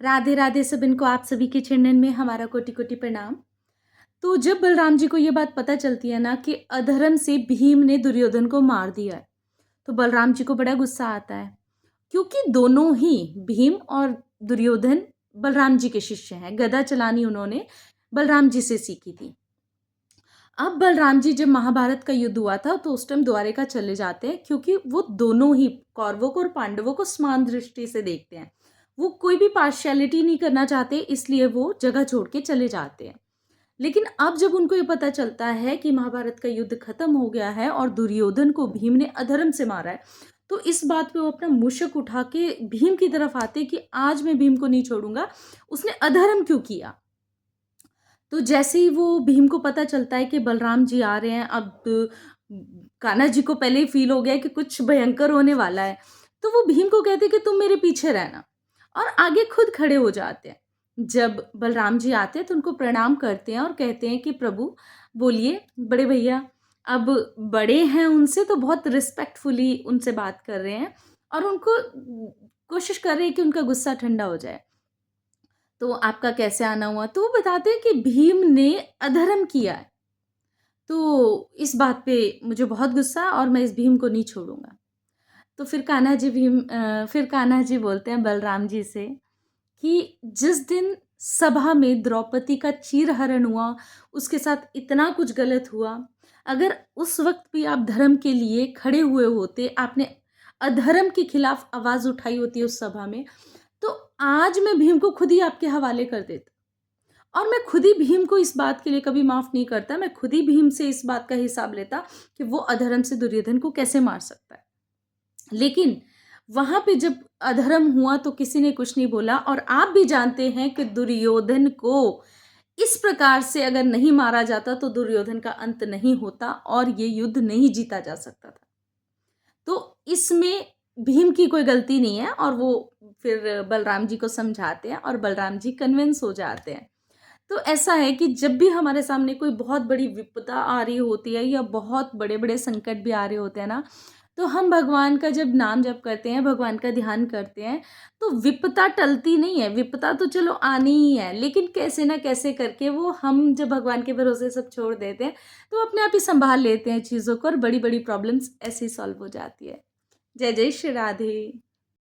राधे राधे सबिन को, आप सभी के चरणन में हमारा कोटि कोटि प्रणाम। तो जब बलराम जी को ये बात पता चलती है ना कि अधर्म से भीम ने दुर्योधन को मार दिया है, तो बलराम जी को बड़ा गुस्सा आता है, क्योंकि दोनों ही भीम और दुर्योधन बलराम जी के शिष्य हैं। गदा चलानी उन्होंने बलराम जी से सीखी थी। अब बलराम जी जब महाभारत का युद्ध हुआ था तो उस टाइम द्वारिका चले जाते हैं, क्योंकि वो दोनों ही कौरवों को और पांडवों को समान दृष्टि से देखते हैं। वो कोई भी पार्शियलिटी नहीं करना चाहते, इसलिए वो जगह छोड़ के चले जाते हैं। लेकिन अब जब उनको ये पता चलता है कि महाभारत का युद्ध खत्म हो गया है और दुर्योधन को भीम ने अधर्म से मारा है, तो इस बात पे वो अपना मूषक उठा के भीम की तरफ आते कि आज मैं भीम को नहीं छोड़ूंगा, उसने अधर्म क्यों किया। तो जैसे ही वो भीम को पता चलता है कि बलराम जी आ रहे हैं, अब कान्हा जी को पहले ही फील हो गया कि कुछ भयंकर होने वाला है, तो वो भीम को कहते हैं कि तुम मेरे पीछे रहना, और आगे खुद खड़े हो जाते हैं। जब बलराम जी आते हैं तो उनको प्रणाम करते हैं और कहते हैं कि प्रभु बोलिए बड़े भैया। अब बड़े हैं उनसे तो बहुत रिस्पेक्टफुली उनसे बात कर रहे हैं और उनको कोशिश कर रहे हैं कि उनका गुस्सा ठंडा हो जाए। तो आपका कैसे आना हुआ? तो वो बताते हैं कि भीम ने अधर्म किया है। तो इस बात पे मुझे बहुत गुस्सा और मैं इस भीम को नहीं छोड़ूँगा। तो फिर कान्हा जी बोलते हैं बलराम जी से कि जिस दिन सभा में द्रौपदी का चीरहरण हुआ, उसके साथ इतना कुछ गलत हुआ, अगर उस वक़्त भी आप धर्म के लिए खड़े हुए होते, आपने अधर्म के खिलाफ आवाज़ उठाई होती उस सभा में, तो आज मैं भीम को खुद ही आपके हवाले कर देता। और मैं खुद ही भीम को इस बात के लिए कभी माफ़ नहीं करता, मैं खुद ही भीम से इस बात का हिसाब लेता कि वो अधर्म से दुर्योधन को कैसे मार सकता है। लेकिन वहाँ पे जब अधर्म हुआ तो किसी ने कुछ नहीं बोला, और आप भी जानते हैं कि दुर्योधन को इस प्रकार से अगर नहीं मारा जाता तो दुर्योधन का अंत नहीं होता और ये युद्ध नहीं जीता जा सकता था। तो इसमें भीम की कोई गलती नहीं है, और वो फिर बलराम जी को समझाते हैं और बलराम जी कन्विंस हो जाते हैं। तो ऐसा है कि जब भी हमारे सामने कोई बहुत बड़ी विपदा आ रही होती है या बहुत बड़े-बड़े संकट भी आ रहे होते हैं ना, तो हम भगवान का जब नाम जप करते हैं, भगवान का ध्यान करते हैं, तो विपदा टलती नहीं है। विपदा तो चलो आनी ही है, लेकिन कैसे ना कैसे करके वो हम जब भगवान के भरोसे सब छोड़ देते हैं, तो अपने आप ही सँभाल लेते हैं चीज़ों को और बड़ी-बड़ी प्रॉब्लम्स ऐसे ही सॉल्व हो जाती है। जय जय श्री राधे।